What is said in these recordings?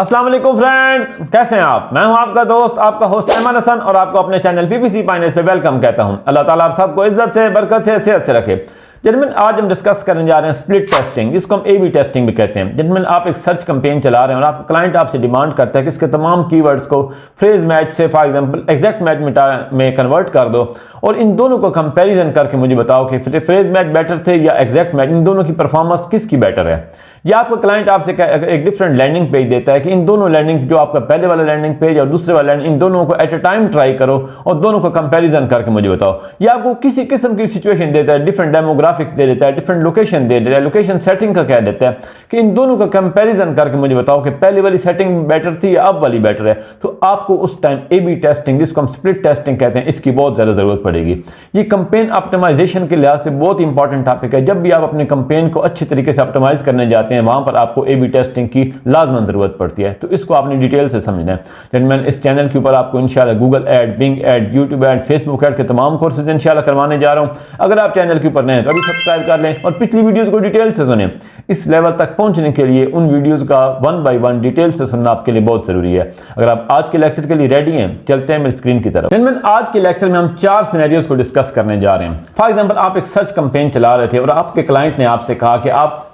अस्सलाम वालेकुम फ्रेंड्स, कैसे हैं आप। मैं हूं आपका दोस्त, आपका होस्ट अहमद हसन और आपको अपने चैनल पीपीसी फाइनेंस पे वेलकम कहता हूं। अल्लाह ताला आप सबको इज्जत से, बरकत से, सेहत से रखे। जेंटलमैन, आज हम डिस्कस करने जा रहे हैं स्प्लिट टेस्टिंग, जिसको हम A/B टेस्टिंग भी कहते हैं। जेंटलमैन, आप एक सर्च कैंपेन चला रहे हैं और आप क्लाइंट आपसे डिमांड करता है कि इसके तमाम कीवर्ड्स को फ्रेज मैच से फॉर एग्जांपल एग्जैक्ट मैच में कन्वर्ट कर दो और इन दोनों को कंपैरिजन करके मुझे बताओ कि फ्रेज मैच बेटर थे या एग्जैक्ट मैच, इन दोनों की परफॉर्मेंस किसकी बेटर है। या आपका क्लाइंट आपसे एक डिफरेंट लैंडिंग पेज देता है कि इन दोनों लैंडिंग, जो आपका पहले वाला लैंडिंग पेज और दूसरे वाला लैंडिंग, इन दोनों को एट अ टाइम ट्राई करो और दोनों को कंपैरिजन करके मुझे बताओ। या आपको किसी किस्म की सिचुएशन देता है, डिफरेंट डेमोग्राफिक्स दे देता है, डिफरेंट लोकेशन दे देता है, लोकेशन सेटिंग का कह देता है कि इन दोनों का कंपैरिजन करके मुझे बताओ कि पहले वाली सेटिंग बेटर थी या अब वाली बेटर है। तो आपको उस टाइम A/B टेस्टिंग, जिसको हम स्प्लिट टेस्टिंग कहते हैं, इसकी बहुत ज्यादा जरूरत पड़ेगी। ये कंपेन ऑप्टिमाइजेशन के लिहाज से बहुत इंपॉर्टेंट टॉपिक है। जब भी आप अपने कंपेन को अच्छी तरीके से ऑप्टिमाइज करने जाते हैं, वहां पर आपको A/B टेस्टिंग की लाजमन जरूरत पड़ती है। तो इसको आपने डिटेल से समझना है। जेंटलमैन, इस चैनल के ऊपर आपको इंशाल्लाह Google ad, Bing ad, YouTube ad, Facebook ad के तमाम कोर्सेज इंशाल्लाह करवाने जा रहा हूं। अगर आप चैनल के ऊपर नए हैं तो अभी सब्सक्राइब कर लें और पिछली वीडियोस को डिटेल से सुनें। इस लेवल तक पहुंचने के लिए उन वीडियोस का 1 बाय 1 डिटेल से सुनना आपके लिए बहुत जरूरी है। अगर आप आज के लेक्चर के लिए रेडी हैं, चलते हैं मेरी स्क्रीन की तरफ। जेंटलमैन, आज के लेक्चर में हम 4 सिनेरियोस को डिस्कस करने जा रहे हैं। फॉर एग्जांपल, आप एक सर्च कैंपेन चला रहे थे और आपके क्लाइंट ने आपसे कहा कि आप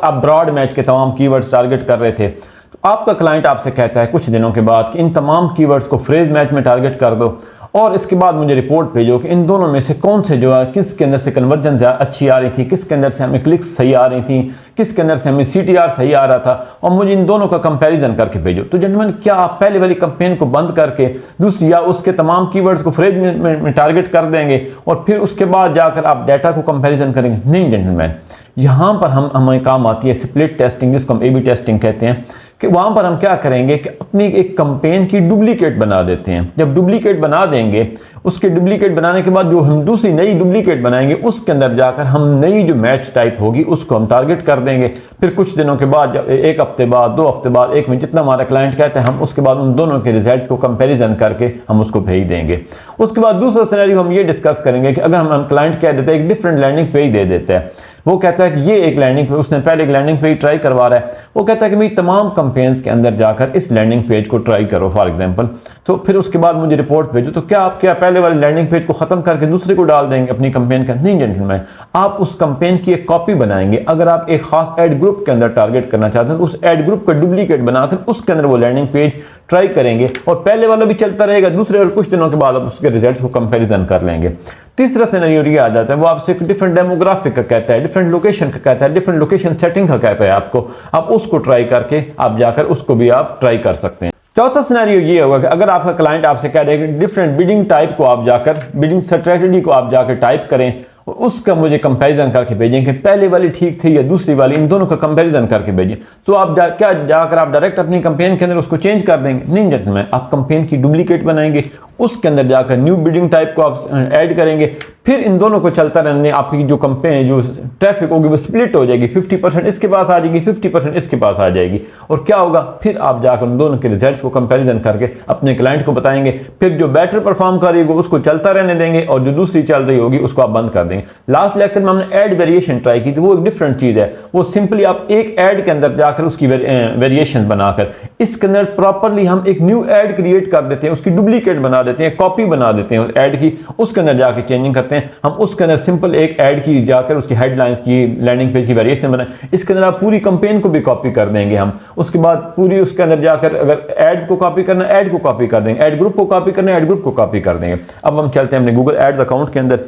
ब्रॉड मैच के तमाम कीवर्ड्स टारगेट कर रहे थे। तो आपका क्लाइंट आपसे कहता है कुछ दिनों के बाद कि इन तमाम कीवर्ड्स को फ्रेज मैच में टारगेट कर दो और इसके बाद मुझे रिपोर्ट भेजो कि इन दोनों में से कौन से जो है, किसके अंदर से कन्वर्जन अच्छी आ रही थी, किसके अंदर से हमें क्लिक्स सही आ रही थी, किसके अंदर से हमें CTR सही आ रहा था, और मुझे इन दोनों का कंपैरिजन करके भेजो। तो जेंटलमैन, क्या आप पहले वाली कैंपेन को बंद करके दूसरी या उसके तमाम कीवर्ड्स को फ्रेज में टारगेट कर देंगे और फिर उसके बाद जाकर आप डाटा को कंपैरिजन करेंगे? नहीं जेंटलमैन, यहां पर हमें काम आती है स्प्लिट टेस्टिंग, जिसको हम A/B टेस्टिंग कहते हैं। कि वहां पर हम क्या करेंगे कि अपनी एक कैंपेन की डुप्लीकेट बना देते हैं। जब डुप्लीकेट बना देंगे, उसके डुप्लीकेट बनाने के बाद जो हम दूसरी नई डुप्लीकेट बनाएंगे, उसके अंदर जाकर हम नई जो मैच टाइप होगी उसको हम टारगेट कर देंगे। फिर कुछ दिनों के बाद, 1 हफ्ते बाद, 2 हफ्ते बाद, 1 महीने, जितना हमारा क्लाइंट कहता है, हम उसके बाद उन दोनों के रिजल्ट्स को कंपैरिजन करके हम उसको भेज देंगे। उसके बाद दूसरा सिनेरियो हम ये डिस्कस करेंगे कि अगर हम क्लाइंट कह देते हैं, एक डिफरेंट लैंडिंग पेज दे देते हैं, वो कहता है कि ये एक लैंडिंग पेज, उसने पहले एक लैंडिंग पेज ट्राई करवा रहा है, वो कहता है कि मेरी तमाम कैंपेन्स के अंदर जाकर इस लैंडिंग पेज को ट्राई करो फॉर एग्जांपल, तो फिर उसके बाद मुझे रिपोर्ट भेजो। तो क्या आप पहले वाले लैंडिंग पेज को खत्म करके दूसरे को डाल देंगे अपनी कैंपेन का? नहीं जेंटलमैन, आप उस कैंपेन की एक कॉपी बनाएंगे। अगर आप एक खास एड ग्रुप के अंदर टारगेट करना चाहते हैं तो उस एड ग्रुप का डुप्लीकेट बनाकर उसके अंदर वो लैंडिंग पेज ट्राई करेंगे और पहले वाला भी चलता रहेगा, दूसरे वाले कुछ दिनों के बाद आप उसके रिजल्ट्स को कंपैरिजन कर लेंगे। तीसरा सिनेरियो ये आ जाता है, वो आपसे डिफरेंट डेमोग्राफिक का कहता है, डिफरेंट लोकेशन का कहता है, डिफरेंट लोकेशन सेटिंग का कहता है आपको, आप उसको ट्राई करके आप जाकर उसको भी आप ट्राई कर सकते हैं। चौथा सिनेरियो ये होगा कि अगर आपका क्लाइंट आपसे कह रहे हैं कि डिफरेंट बिडिंग टाइप को आप जाकर, बिडिंग स्ट्रेटजी को आप जाकर टाइप करें और उसका मुझे कंपैरिजन करके भेजें कि पहले वाली ठीक थी या दूसरी वाली, इन दोनों का कंपैरिजन करके भेजें। तो आप क्या जाकर आप डायरेक्ट अपनी कैंपेन के अंदर उसको चेंज कर देंगे? नहीं जेंटलमैन, आप कैंपेन की डुप्लीकेट बनाएंगे, उसके अंदर जाकर न्यू बिडिंग टाइप को आप ऐड करेंगे, फिर इन दोनों को चलता रहने, आपकी जो कैंपेन, जो ट्रैफिक होगी वो स्प्लिट हो जाएगी, 50% इसके पास आ जाएगी, 50% इसके पास आ जाएगी। और क्या होगा, फिर आप जाकर उन दोनों के रिजल्ट्स को कंपैरिजन करके अपने क्लाइंट को बताएंगे। फिर जो बेटर परफॉर्म कर रही होगी उसको चलता रहने देंगे और जो दूसरी चल रही होगी उसको आप बंद कर देंगे। लास्ट लेक्चर में हमने ऐड वेरिएशन ट्राई की थी, वो एक डिफरेंट चीज है। वो सिंपली आप एक ऐड के अंदर जाकर उसकी वेरिएशन बनाकर इसके अंदर प्रॉपरली हम एक न्यू ऐड क्रिएट कर देते हैं, उसकी डुप्लीकेट बना देते हैं, कॉपी बना देते हैं उस ऐड की, उसके अंदर जाकर चेंजिंग करते हैं। हम उसके अंदर सिंपल एक ऐड की जाकर उसकी हेडलाइंस की, लैंडिंग पेज की वेरिएशन बनाए, इसके अंदर आप पूरी कैंपेन को भी कॉपी कर देंगे हम। उसके बाद पूरी उसके अंदर जाकर अगर एड्स को कॉपी करना है, ऐड को कॉपी कर देंगे, ऐड ग्रुप को कॉपी करना है, ऐड ग्रुप को कॉपी कर देंगे। अब हम चलते हैं अपने गूगल एड्स अकाउंट के अंदर।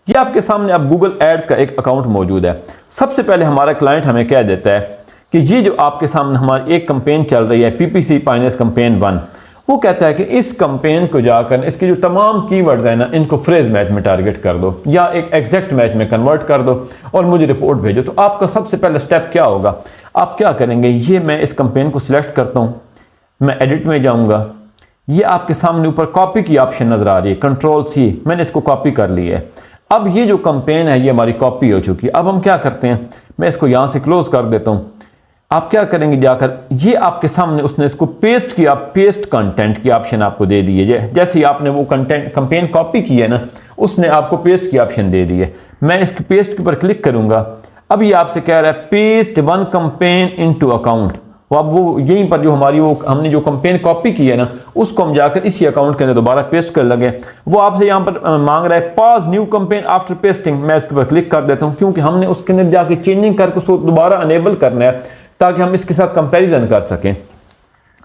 ये आपके सामने अब गूगल एड्स का एक अकाउंट मौजूद है। सबसे पहले हमारा क्लाइंट हमें कह देता है कि ये जो आपके सामने हमारी एक कैंपेन चल रही है, PPC फाइनेंस कैंपेन 1, वो कहता है कि इस कैंपेन को जाकर इसकी जो तमाम कीवर्ड्स हैं ना, इनको फ्रेज मैच में टारगेट कर दो या एक एग्जैक्ट मैच में कन्वर्ट कर दो और मुझे रिपोर्ट भेजो। तो आपका सबसे पहला स्टेप क्या होगा, आप क्या करेंगे, ये मैं इस कैंपेन को सिलेक्ट करता हूं, मैं एडिट में जाऊंगा, ये आपके सामने ऊपर कॉपी की ऑप्शन नजर आ रही है, Ctrl+C, मैंने इसको कॉपी कर ली है। अब ये जो कैंपेन है ये हमारी कॉपी हो चुकी है। अब हम क्या करते हैं, मैं इसको यहां से क्लोज कर देता हूं। आप क्या करेंगे, जाकर ये आपके सामने उसने इसको पेस्ट किया, पेस्ट कंटेंट की ऑप्शन आपको दे दी है। जैसे ही आपने वो कंटेंट कैंपेन कॉपी की है ना, उसने आपको पेस्ट की ऑप्शन दे दी है। मैं इसके पेस्ट के ऊपर क्लिक करूंगा। अब ये आपसे कह रहा है पेस्ट 1 कैंपेन इनटू अकाउंट। अब वो यहीं पर जो हमारी वो हमने जो कैंपेन कॉपी की है ना, उसको हम जाकर इसी अकाउंट के अंदर दोबारा पेस्ट कर लगे। वो आपसे यहाँ पर मांग रहा है pause new campaign after pasting. मैं इसके ऊपर क्लिक कर देता हूँ, क्योंकि हमने उसके अंदर जाके चेंजिंग करके उसको दोबारा अनेबल करना है ताकि हम इसके साथ कंपेरिजन कर सकें।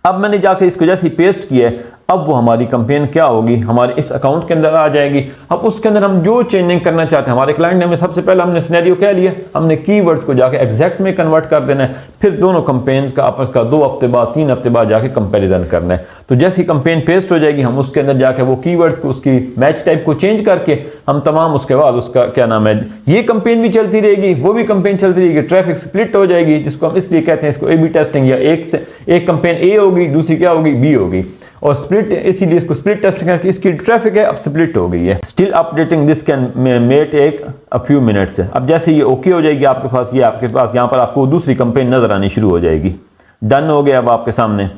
अब मैंने जाके इसको जैसे ही पेस्ट किया है, अब वो हमारी कैंपेन क्या होगी, हमारे इस अकाउंट के अंदर आ जाएगी। अब उसके अंदर हम जो चेंजिंग करना चाहते हैं, हमारे क्लाइंट ने हमें सबसे पहले हमने सिनेरियो क्या लिया, हमने कीवर्ड्स को जाके एग्जैक्ट में कन्वर्ट कर देना है, फिर दोनों कैंपेन्स का आपस का 2 हफ्ते बाद 3 हफ्ते बाद जाके कंपैरिजन करना है। तो जैसी कैंपेन पेस्ट हो जाएगी, हम उसके अंदर जाके वो कीवर्ड्स को उसकी मैच टाइप को चेंज करके हम तमाम उसके बाद उसका क्या नाम है, ये कैंपेन भी चलती रहेगी, वो भी कैंपेन चलती रहेगी, ट्रैफिक स्प्लिट हो जाएगी, जिसको हम इसलिए कहते हैं इसको ए बी टेस्टिंग, या एक कैंपेन ए होगी, दूसरी क्या होगी, बी होगी, और स्प्लिट, इसीलिए इसको स्प्लिट टेस्टिंग है कि इसकी ट्रैफिक है अब स्प्लिट हो गई है। Still updating this can may take a few minutes. अब जैसे ये ओके हो जाएगी आपके पास, ये आपके पास यहाँ पर आपको दूसरी कैंपेन नजर आनी शुरू हो जाएगी। डन हो गया अब आपके सामने।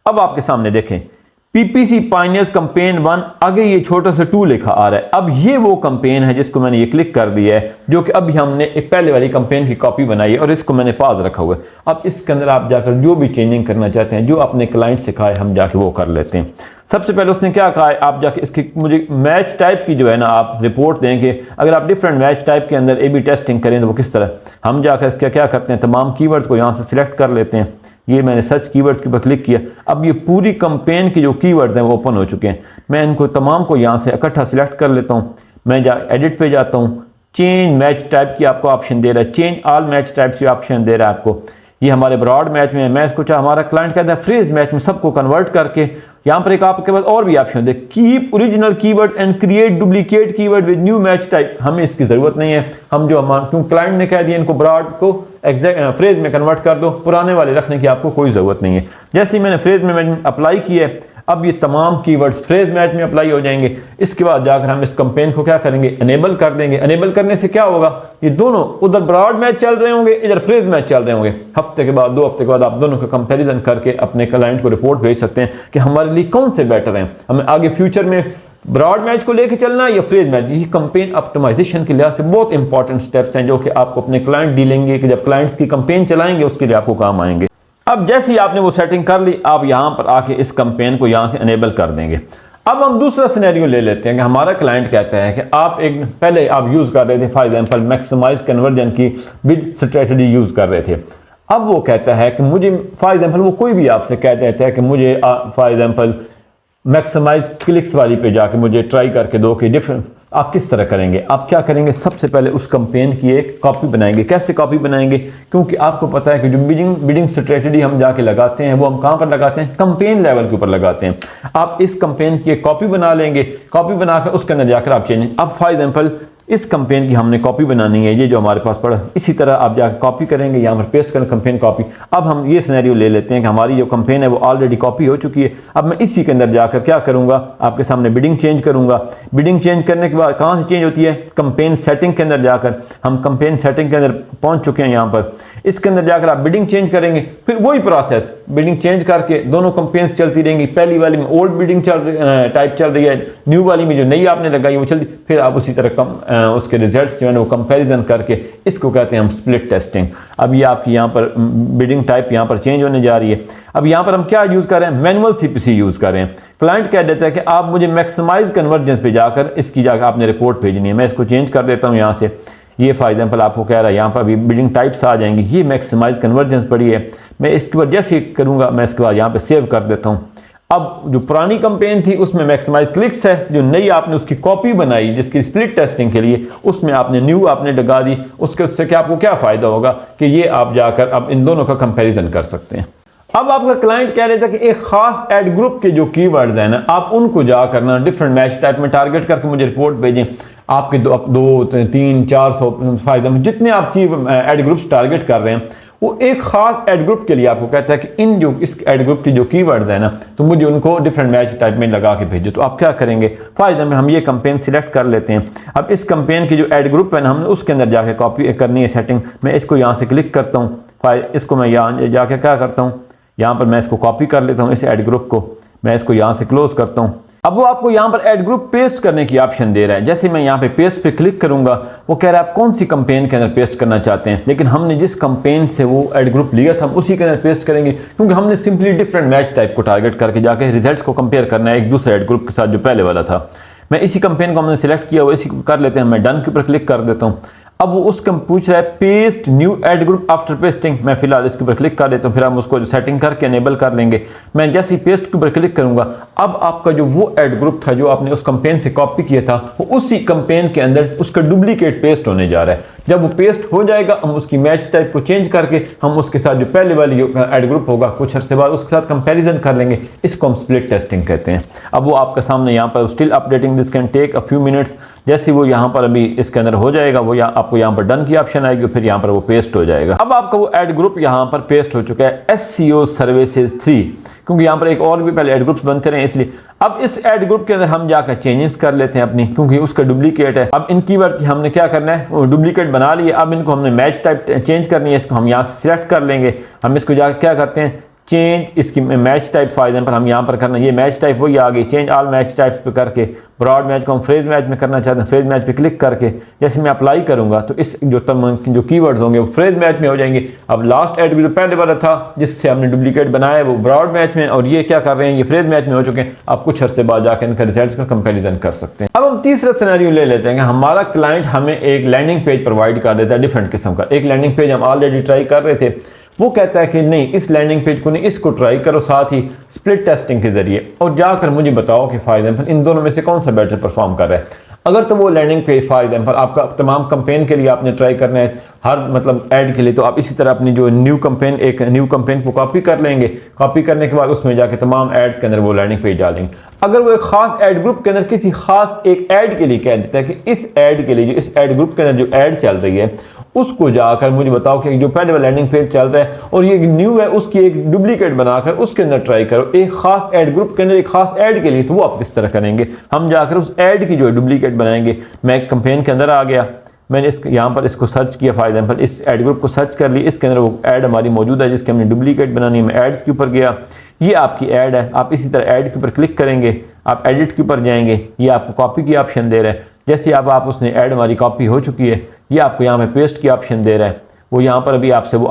अब आपके सामने देखें पीपीसी पायनियर्स कैंपेन 1, आगे ये छोटा सा 2 लिखा आ रहा है। अब ये वो कैंपेन है जिसको मैंने ये क्लिक कर दिया है, जो कि अभी हमने एक पहले वाली कैंपेन की कॉपी बनाई है और इसको मैंने पास रखा हुआ है। अब इसके अंदर आप जाकर जो भी चेंजिंग करना चाहते हैं, जो अपने क्लाइंट से कहा है, हम जाके वो कर लेते हैं। सबसे पहले उसने क्या कहा है, आप जाके इसकी मुझे मैच टाइप की जो है ना आप रिपोर्ट देंगे। अगर आप डिफरेंट मैच टाइप के अंदर ए बी टेस्टिंग करें तो वो किस तरह, हम जाकर इसका क्या करते हैं, तमाम कीवर्ड्स को यहाँ से सिलेक्ट कर लेते हैं। ये मैंने सर्च कीवर्ड्स के ऊपर क्लिक किया, अब ये पूरी कैंपेन की जो कीवर्ड्स हैं वो ओपन हो चुके हैं। मैं इनको तमाम को यहाँ से इकट्ठा सिलेक्ट कर लेता हूँ। मैं एडिट पे जाता हूँ, चेंज मैच टाइप की आपको ऑप्शन दे रहा है, चेंज ऑल मैच टाइप्स की ऑप्शन दे रहा है आपको। ये हमारे ब्रॉड मैच में, मैं इसको चाहे हमारा क्लाइंट कहता है फ्रेज मैच में सबको कन्वर्ट करके, यहाँ पर एक आपके पास और भी option they, keep original keyword and create duplicate keyword with new match type. हमें इसकी जरूरत नहीं है, हम जो हमारे क्योंकि क्लाइंट ने कह दिया इनको ब्रॉड को एग्जैक्ट फ्रेज में कन्वर्ट कर दो, पुराने वाले रखने की आपको कोई ज़रूरत नहीं है। जैसे ही मैंने फ्रेज में अप्लाई किया है, अब ये तमाम कीवर्ड्स फ्रेज मैच में अप्लाई हो जाएंगे। इसके बाद जाकर हम इस कैंपेन को क्या करेंगे, अनेबल कर देंगे। अनेबल करने से क्या होगा, ये दोनों उधर ब्रॉड मैच चल रहे होंगे, इधर फ्रेज मैच चल रहे होंगे। हफ्ते के बाद 2 हफ्ते के बाद आप दोनों का कंपैरिजन करके अपने क्लाइंट को रिपोर्ट भेज सकते हैं कि हमारे लिए कौन से बेटर हैं, हमें आगे फ्यूचर में ब्रॉड मैच को लेके चलना या फ्रेज मैच। ये कैंपेन ऑप्टिमाइजेशन के लिहाज से बहुत इंपॉर्टेंट स्टेप्स हैं जो कि आपको अपने क्लाइंट डीलिंग कि जब क्लाइंट्स की कैंपेन चलाएंगे उसके लिए आपको काम आएंगे। अब जैसे ही आपने वो सेटिंग कर ली, आप यहां पर आके इस कैंपेन को यहां से अनेबल कर देंगे। अब हम दूसरा सिनेरियो ले लेते हैं कि हमारा क्लाइंट कहता है कि आप एक पहले आप यूज कर रहे थे फॉर एग्जांपल मैक्सिमाइज कन्वर्जन की बिड स्ट्रेटजी यूज कर रहे थे। अब वो कहता है कि मुझे फॉर एग्जांपल वो कोई भी आपसे कह देता है कि मुझे फॉर एग्जांपल मैक्सिमाइज क्लिक्स वाली पे जाके मुझे ट्राई करके दो कि डिफरेंट, आप किस तरह करेंगे, आप क्या करेंगे, सबसे पहले उस कैंपेन की एक कॉपी बनाएंगे। कैसे कॉपी बनाएंगे, क्योंकि आपको पता है कि जो बिडिंग स्ट्रेटजी हम जाके लगाते हैं वो हम कहाँ पर लगाते हैं, कैंपेन लेवल के ऊपर लगाते हैं। आप इस कैंपेन की एक कॉपी बना लेंगे, कॉपी बनाकर उसके अंदर जाकर आप चेंज, अब फॉर एग्जांपल इस कैंपेन की हमने कॉपी बनानी है, ये जो हमारे पास पड़ा, इसी तरह आप जाकर कॉपी करेंगे, यहाँ पर पेस्ट करें कैंपेन कॉपी। अब हम ये सिनेरियो ले लेते हैं कि हमारी जो कैंपेन है वो ऑलरेडी कॉपी हो चुकी है। अब मैं इसी के अंदर जाकर क्या करूंगा, आपके सामने बिडिंग चेंज करूंगा। बिडिंग चेंज करने के बाद कहाँ से चेंज होती है, कैंपेन सेटिंग के अंदर जाकर, हम कैंपेन सेटिंग के अंदर पहुंच चुके हैं। यहाँ पर इसके अंदर जाकर आप बिडिंग चेंज करेंगे, फिर वही प्रोसेस बिडिंग चेंज करके दोनों कैंपेन्स चलती रहेंगी। पहली वाली में ओल्ड बिडिंग टाइप चल रही है, न्यू वाली में जो नई आपने लगाई वो चलती, फिर आप उसी तरह उसके रिजल्ट्स जो है वो कंपैरिजन करके, इसको कहते हैं हम स्प्लिट टेस्टिंग। अब ये आपकी यहाँ पर बिडिंग टाइप यहाँ पर चेंज होने जा रही है। अब यहाँ पर हम क्या यूज कर रहे हैं, मैनुअल सीपीसी यूज कर रहे हैं। क्लाइंट कह देता है कि आप मुझे मैक्सिमाइज कन्वर्जेंस पे जाकर इसकी जाकर आपने रिपोर्ट भेजनी है। मैं इसको चेंज कर देता हूँ यहाँ से, ये फॉर एग्जांपल आपको कह रहा है यहाँ पर अभी बिडिंग टाइप्स आ जाएंगी, ये मैक्सिमाइज कन्वर्जेंस पड़ी है। मैं इसके बाद जैसे करूँगा मैं इसके बाद यहाँ पे सेव कर देता हूँ। अब जो पुरानी कैंपेन थी उसमें मैक्सिमाइज क्लिक्स है, जो नई आपने उसकी कॉपी बनाई जिसकी स्प्लिट टेस्टिंग के लिए, उसमें आपने न्यू आपने लगा दी। उससे क्या आपको क्या फायदा होगा कि ये आप जाकर अब इन दोनों का कंपैरिजन कर सकते हैं। अब आपका क्लाइंट कह रहे थे कि एक खास एड ग्रुप के जो कीवर्ड्स हैं ना, आप उनको जाकर ना डिफरेंट मैच टाइप में टारगेट करके मुझे रिपोर्ट भेजें। आपके 200-300-400 फायदे में जितने आपकी एड ग्रुप्स टारगेट कर रहे हैं, वो एक खास एड ग्रुप के लिए आपको कहता है कि इन जो इस एड ग्रुप की जो कीवर्ड्स है ना, तो मुझे उनको डिफरेंट मैच टाइप में लगा के भेजो। तो आप क्या करेंगे, फायदा में हम ये कैंपेन सिलेक्ट कर लेते हैं। अब इस कैंपेन की जो एड ग्रुप है ना, हमने उसके अंदर जाके कॉपी करनी है सेटिंग। मैं इसको यहाँ से क्लिक करता हूँ, इसको मैं यहाँ जाके क्या करता हूँ, यहाँ पर मैं इसको कॉपी कर लेता हूँ, इस एड ग्रुप को मैं इसको यहाँ से क्लोज करता हूँ। अब वो आपको यहाँ पर ऐड ग्रुप पेस्ट करने की ऑप्शन दे रहा है। जैसे मैं यहाँ पे पेस्ट पे क्लिक करूंगा, वो कह रहा है आप कौन सी कैंपेन के अंदर पेस्ट करना चाहते हैं, लेकिन हमने जिस कैंपेन से वो ऐड ग्रुप लिया था हम उसी के अंदर पेस्ट करेंगे, क्योंकि हमने सिंपली डिफरेंट मैच टाइप को टारगेट करके जाके रिजल्ट्स को कंपेयर करना है एक दूसरे ऐड ग्रुप के साथ जो पहले वाला था। मैं इसी कैंपेन को हमने सिलेक्ट किया, वो इसी को कर लेते हैं। मैं डन के ऊपर क्लिक कर देता हूँ। अब वो उसका पूछ रहा है paste new add group after pasting. मैं फिलहाल इसके ऊपर क्लिक कर देता हूँ, फिर हम उसको सेटिंग करके एनेबल कर लेंगे। मैं जैसे ही पेस्ट के ऊपर क्लिक करूंगा, अब आपका जो वो ऐड ग्रुप था जो आपने उस कैंपेन से कॉपी किया था, वो उसी कैंपेन के अंदर उसका डुप्लीकेट पेस्ट होने जा रहा है। जब वो पेस्ट हो जाएगा, हम उसकी मैच टाइप को चेंज करके हम उसके साथ जो पहले वाली ऐड ग्रुप होगा कुछ अर्से बाद उसके साथ कंपैरिजन कर लेंगे। इसको हम स्प्लिट टेस्टिंग कहते हैं। अब वो आपके सामने यहाँ पर still updating, this can take a few minutes. जैसे वो यहाँ पर अभी इसके अंदर हो जाएगा, वो आपको यहाँ पर डन की ऑप्शन आएगी, फिर यहाँ पर वो पेस्ट हो जाएगा। अब आपका वो ऐड ग्रुप यहाँ पर पेस्ट हो चुका है, SEO सर्विसेज 3, क्योंकि यहाँ पर एक और भी पहले ऐड ग्रुप्स बनते रहे इसलिए। अब इस ऐड ग्रुप के अंदर हम जाकर चेंजेस कर लेते हैं अपनी, क्योंकि उसका डुप्लीकेट है। अब इन कीवर्ड की हमने क्या करना है, वो डुप्लीकेट बना लिए। अब इनको हमने मैच टाइप चेंज करनी है, इसको हम यहाँ से सिलेक्ट कर लेंगे। हम इसको जाकर क्या करते हैं, चेंज इसकी मैच टाइप फायदे पर हम यहाँ पर करना, ये मैच टाइप वही आ गई, चेंज ऑल मैच टाइप्स पे करके ब्रॉड मैच को हम फ्रेज मैच में करना चाहते हैं। फ्रेज मैच पे क्लिक करके जैसे मैं अप्लाई करूंगा तो इस जो कीवर्ड्स होंगे वो फ्रेज मैच में हो जाएंगे। अब लास्ट ऐड जो पहले वाला था जिससे हमने डुप्लीकेट बनाया है वो ब्रॉड मैच में, और ये क्या कर रहे हैं, ये फ्रेज मैच में हो चुके हैं। आप कुछ अर्से बाद जाकर इनका रिजल्ट्स का कंपैरिजन कर सकते हैं। अब हम तीसरा सिनेरियो ले लेते हैं कि हमारा क्लाइंट हमें एक लैंडिंग पेज प्रोवाइड कर देता है डिफरेंट किस्म का। एक लैंडिंग पेज हम ऑलरेडी ट्राई कर रहे थे, वो कहता है कि नहीं इस लैंडिंग पेज को नहीं, इसको ट्राई करो साथ ही स्प्लिट टेस्टिंग के जरिए, और जाकर मुझे बताओ कि फॉर एग्जांपल इन दोनों में से कौन सा बेटर परफॉर्म कर रहा है। अगर तो वो लैंडिंग पेज फॉर एग्जांपल आपका तमाम कैंपेन के लिए आपने ट्राई करना है, हर मतलब ऐड के लिए, तो आप इसी तरह अपनी जो न्यू कैंपेन को कॉपी कर लेंगे। कॉपी करने के बाद उसमें जाके तमाम एड्स के अंदर वो लैंडिंग पेज डालेंगे। अगर वो एक खास ऐड ग्रुप के अंदर किसी खास एक ऐड के लिए कह देता है कि इस ऐड के लिए, जो इस ऐड ग्रुप के अंदर जो ऐड चल रही है उसको जाकर मुझे बताओ कि जो पहले वाला लैंडिंग पेज चल रहा है और ये न्यू है, उसकी एक डुप्लीकेट बनाकर उसके अंदर ट्राई करो एक खास ऐड ग्रुप के अंदर एक खास ऐड के लिए। तो वो आप इस तरह करेंगे, हम जाकर उस ऐड की जो है डुप्लीकेट बनाएंगे। मैं एक कैंपेन के अंदर आ गया, मैंने यहाँ पर इसको सर्च किया, फॉर एग्जांपल इस ऐड ग्रुप को सर्च कर ली, इसके अंदर वो ऐड हमारी मौजूद है जिसकी हमने डुप्लीकेट बनानी है। मैं एड्स के ऊपर गया, ये आपकी ऐड है। आप इसी तरह ऐड के ऊपर क्लिक करेंगे, आप एडिट के ऊपर जाएंगे, ये आपको कॉपी की ऑप्शन दे रहा है। जैसे आप उसने ऐड हमारी कॉपी हो चुकी है, ये आपको यहाँ पे पेस्ट की ऑप्शन दे रहा है। वो यहाँ पर अभी आपसे वो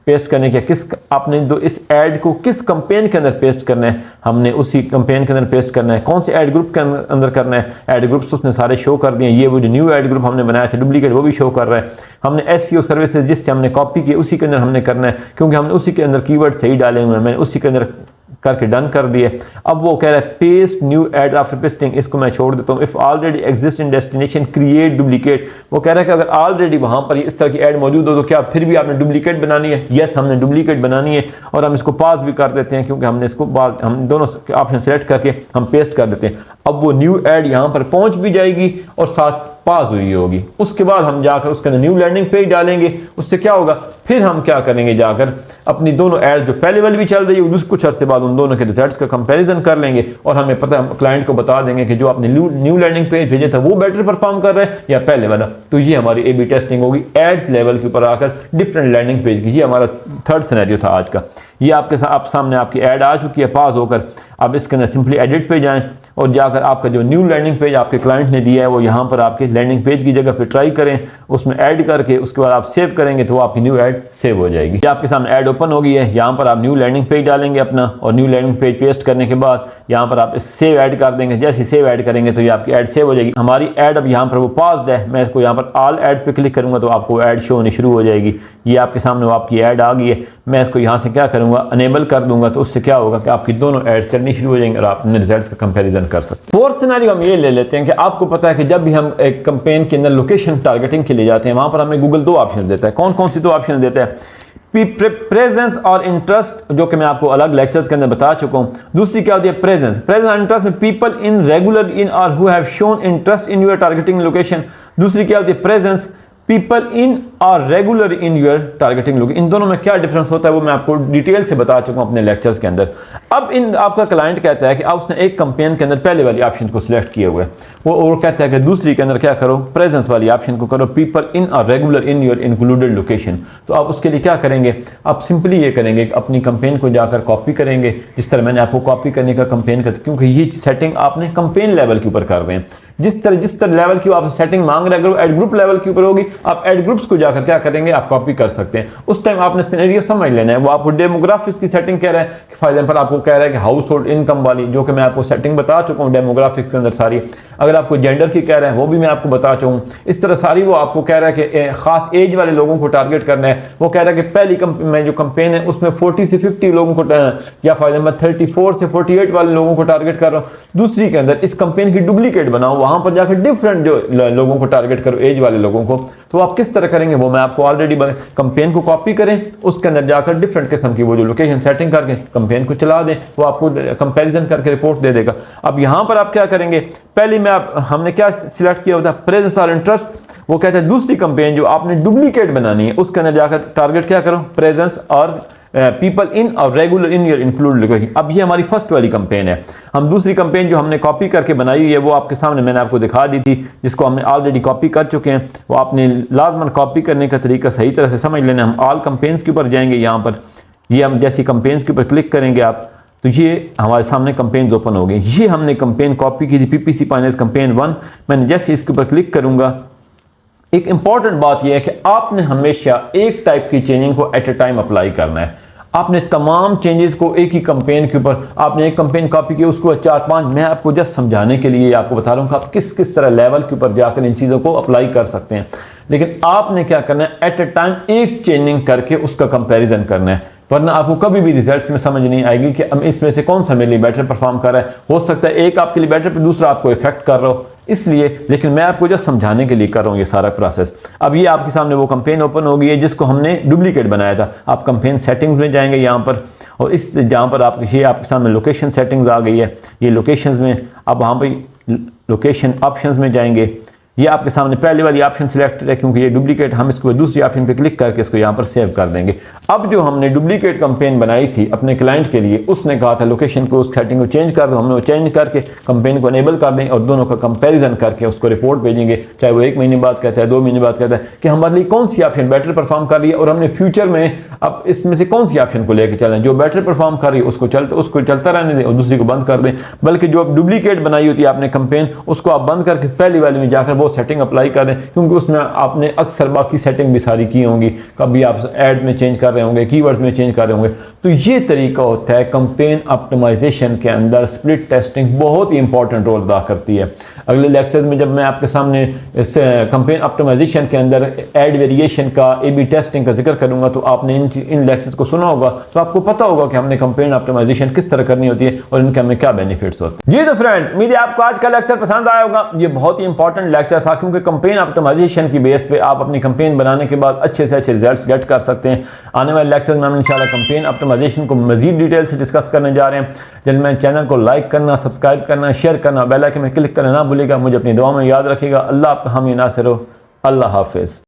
पेस्ट करने के किस आपने जो इस ऐड को किस कैंपेन के अंदर पेस्ट करना है, हमने उसी कैंपेन के अंदर पेस्ट करना है। कौन से ऐड ग्रुप के अंदर करना है, ऐड ग्रुप्स उसने सारे शो कर दिए। ये वो जो न्यू ऐड ग्रुप हमने बनाया था डुप्लीकेट वो भी शो कर रहा है। हमने SEO सर्विसेज जिससे हमने कॉपी की उसी के अंदर हमने करना है, क्योंकि हमने उसी के अंदर कीवर्ड सही डाले हुए हैं। मैंने उसी के अंदर करके डन कर दिए। अब वो कह रहा है paste new add after pasting, इसको मैं छोड़ देता हूँ। If already exist in destination create duplicate, वो कह रहा है कि अगर ऑलरेडी वहां पर इस तरह की ऐड मौजूद हो तो क्या फिर भी आपने डुप्लीकेट बनानी है। यस, हमने डुप्लीकेट बनानी है, और हम इसको पास भी कर देते हैं क्योंकि हमने इसको हम दोनों ऑप्शन सेलेक्ट करके हम पेस्ट कर देते हैं। अब वो न्यू ऐड यहाँ पर पहुंच भी जाएगी और साथ पास हुई होगी। उसके बाद हम जाकर उसके अंदर न्यू लैंडिंग पेज डालेंगे। उससे क्या होगा, फिर हम क्या करेंगे, जाकर अपनी दोनों एड जो पहले वाली भी चल रही है कुछ अर्से बाद उन दोनों के रिजल्ट्स का कंपैरिजन कर लेंगे, और हमें पता है क्लाइंट को बता देंगे कि जो आपने न्यू लैंडिंग पेज भेजे था वो बेटर परफॉर्म कर रहा है या पहले वाला। तो ये हमारी A/B टेस्टिंग होगी एड्स लेवल के ऊपर आकर डिफरेंट लैंडिंग पेज की। ये हमारा थर्ड सिनेरियो था आज का। ये आपके सामने आपकी ऐड आ चुकी है पास होकर। अब इसके अंदर सिंपली एडिट पे जाएं और जाकर आपका जो न्यू लैंडिंग पेज आपके क्लाइंट ने दिया है वो यहाँ पर आपके लैंडिंग पेज की जगह पे ट्राई करें, उसमें ऐड करके उसके बाद आप सेव करेंगे तो आपकी न्यू ऐड सेव हो जाएगी। ये आपके सामने ऐड ओपन हो गई है। यहाँ पर आप न्यू लैंडिंग पेज डालेंगे अपना, और न्यू लैंडिंग पेज पेस्ट करने के बाद यहाँ पर आप सेव ऐड कर देंगे। जैसे सेव ऐड करेंगे तो ये आपकी ऐड सेव हो जाएगी। हमारी ऐड अब यहाँ पर वो पास्ड है। मैं इसको यहाँ पर ऑल एड्स पे क्लिक करूँगा तो आपको ऐड शो होनी शुरू हो जाएगी। ये आपके सामने वो आपकी ऐड आ गई है। मैं इसको यहाँ से क्या करूँगा, अनेबल कर दूंगा, तो उससे क्या होगा कि आपकी दोनों एड्स चलनी शुरू हो जाएंगे और आप अपने रिजल्ट्स का कंपैरिजन कर सकते हैं। फोर्थ सिनेरियो हम ये ले लेते हैं कि आपको पता है कि जब भी हम एक कैंपेन के अंदर लोकेशन टारगेटिंग के लिए जाते हैं वहां पर हमें गूगल दो ऑप्शन देता है। कौन कौन सी दो ऑप्शन देता है, प्रेजेंस और इंटरेस्ट, जो कि मैं आपको अलग लेक्चर्स के अंदर बता चुका हूं। दूसरी क्या होती है, प्रेजेंस और इंटरेस्ट में पीपल इन रेगुलर इन और who have shown interest in your targeting location. दूसरी क्या होती है, presence, people in are regular in your targeting location, इन दोनों में क्या डिफरेंस होता है वो मैं आपको डिटेल से बता चुका हूं अपने लेक्चर्स के अंदर। अब इन आपका क्लाइंट कहता है कि आप उसने एक कैंपेन के अंदर पहले वाली ऑप्शन को सिलेक्ट किया हुआ है, वो और कहता है कि दूसरी के अंदर क्या करो, प्रेजेंस वाली ऑप्शन को करो, people in are regular in your included location. तो आप उसके लिए क्या करेंगे, आप सिंपली ये करेंगे अपनी कैंपेन को जाकर कॉपी करेंगे, जिस तरह मैंने आपको कॉपी करने का कैंपेन कर, क्योंकि ये सेटिंग आपने कैंपेन लेवल के ऊपर कर रहे हैं। जिस तरह लेवल की आप सेटिंग मांग रहे हैं, अगर एड ग्रुप लेवल के ऊपर होगी, आप एड ग्रुप्स को जाकर क्या करेंगे, आप कॉपी कर सकते हैं। उस टाइम आपने सिनेरियो समझ लेना है। वो आपको डेमोग्राफिक्स की सेटिंग कह रहा है, फॉर एग्जांपल आपको कह रहा है कि हाउस होल्ड इनकम वाली, जो कि मैं आपको सेटिंग बता चुका हूं डेमोग्राफिक्स के अंदर सारी। अगर आपको जेंडर की कह रहे हैं वो भी मैं आपको बता चुका हूं। इस तरह सारी वो आपको कह रहा है कि खास एज वाले लोगों को टारगेट करना है। वो कह रहा है कि पहली में जो कैंपेन है उसमें 40 से 50 लोगों को, या फॉर एग्जांपल 34 से 48 वाले लोगों को टारगेट कर रहा हूं। दूसरी के अंदर इस कैंपेन की डुप्लीकेट बनाओ, वहां पर जाकर डिफरेंट जो लोगों को टारगेट करो, एज वाले लोगों को। तो आप किस तरह करेंगे वो मैं आपको ऑलरेडी कैंपेन को कॉपी करें, उसके अंदर जाकर डिफरेंट किस्म की वो जो लोकेशन सेटिंग करके कैंपेन को चला दें, वो आपको कंपैरिजन करके रिपोर्ट दे देगा। अब यहां पर आप क्या करेंगे, पहले में हमने क्या सिलेक्ट किया होता है, प्रेजेंस और इंटरेस्ट। वो कहते हैं दूसरी कैंपेन जो आपने डुप्लीकेट बनानी है उसके अंदर जाकर टारगेट क्या करो, प्रेजेंस और पीपल इन और regular in your include location. अब ये हमारी फर्स्ट वाली कैंपेन है। हम दूसरी कैंपेन जो हमने कॉपी करके बनाई हुई है वो आपके सामने मैंने आपको दिखा दी थी, जिसको हमने ऑलरेडी कॉपी कर चुके हैं। वो आपने लाजमन कॉपी करने का तरीका सही तरह से समझ लेना। हम ऑल कैंपेन्स के ऊपर जाएंगे, यहाँ पर ये हम जैसी कैंपेन्स के ऊपर क्लिक करेंगे आप, तो ये हमारे सामने कैंपेन्स ओपन हो गई। ये हमने कैंपेन कॉपी की थी, पीपीसी फाइनेंस कैंपेन 1। मैंने जैसे इसके ऊपर क्लिक करूंगा, एक इंपॉर्टेंट बात यह है कि आपने हमेशा एक टाइप की चेंजिंग को एट ए टाइम अप्लाई करना है। आपने तमाम चेंजेस को एक ही कैंपेन के ऊपर, आपने एक कैंपेन कॉपी की उसको 4-5, मैं आपको जस्ट समझाने के लिए आपको बता रहा हूं कि आप किस किस तरह लेवल के ऊपर जाकर इन चीज़ों को अप्लाई कर सकते हैं। लेकिन आपने क्या करना है, एट ए टाइम एक चेंजिंग करके उसका कंपैरिजन करना है, वरना आपको कभी भी रिजल्ट्स में समझ नहीं आएगी कि अब इसमें से कौन सा मेरे लिए बेटर परफॉर्म कर रहा है। हो सकता है एक आपके लिए बेटर पर दूसरा आपको इफेक्ट कर रहा हो, इसलिए, लेकिन मैं आपको जस्ट समझाने के लिए कर रहा हूँ ये सारा प्रोसेस। अब ये आपके सामने वो कैंपेन ओपन हो गई है जिसको हमने डुप्लीकेट बनाया था। आप कैंपेन सेटिंग्स में जाएंगे यहाँ पर, और इस जहाँ पर आप ये आपके सामने लोकेशन सेटिंग्स आ गई है। ये लोकेशंस में अब वहाँ पर लोकेशन ऑप्शंस में जाएंगे, ये आपके सामने पहले वाली ऑप्शन सिलेक्टेड है क्योंकि ये डुप्लीकेट, हम इसको दूसरी ऑप्शन पे क्लिक करके इसको यहाँ पर सेव कर देंगे। अब जो हमने डुप्लीकेट कैंपेन बनाई थी अपने क्लाइंट के लिए, उसने कहा था लोकेशन को, उस सेटिंग को चेंज कर दो, हमने वो चेंज करके कैंपेन को इनेबल कर दें और दोनों का कंपैरिजन करके उसको रिपोर्ट भेजेंगे। चाहे वो 1 महीने बाद कहता है, 2 महीने बाद कहता है कि हमारे लिए कौन सी ऑप्शन बेटर परफॉर्म कर रही है और हमने फ्यूचर में अब इसमें से कौन सी ऑप्शन को लेकर चलें। जो बेटर परफॉर्म कर रही है उसको चलता रहने दें और दूसरी को बंद कर दें। बल्कि जो डुप्लीकेट बनाई होती है आपने कैंपेन, उसको आप बंद करके पहली वाली में जाकर वो सेटिंग अप्लाई कर दें, क्योंकि उसमें आपने अक्सर बाकी सेटिंग भी सारी की होंगी। कभी आप एड में चेंज कर रहे होंगे, कीवर्ड्स में चेंज कर रहे होंगे। तो ये तरीका होता है कैंपेन ऑप्टिमाइजेशन के अंदर। स्प्लिट टेस्टिंग बहुत ही इंपॉर्टेंट रोल अदा करती है। अगले लेक्चर में जब मैं आपके सामने इस कैंपेन ऑप्टिमाइजेशन के अंदर एड वेरिएशन का, ए/बी टेस्टिंग का जिक्र करूंगा, तो आपने इन लेक्चर्स को सुना होगा, तो आपको पता होगा कि हमने कैंपेन ऑप्टिमाइजेशन किस तरह करनी होती है और इनके हमें क्या बेनिफिट्स होते हैं। ये तो फ्रेंड्स, उम्मीद है आपको आज का लेक्चर पसंद आया होगा। ये बहुत ही इंपॉर्टेंट लेक्चर था क्योंकि कैंपेन ऑप्टिमाइजेशन की बेस पे आप अपनी कैंपेन बनाने के बाद अच्छे से अच्छे रिजल्ट्स गेट कर सकते हैं। आने वाले लेक्चर में हम इंशाल्लाह कैंपेन ऑप्टिमाइजेशन को मजीद डिटेल से डिस्कस करने जा रहे हैं। जल्द चैनल को लाइक करना, सब्सक्राइब करना, शेयर करना, बेल आइकन में क्लिक करना ना भूलिएगा। मुझे अपनी दुआ में याद रखिएगा। अल्लाह आपका हामी नासिर हो। अल्लाह हाफिज।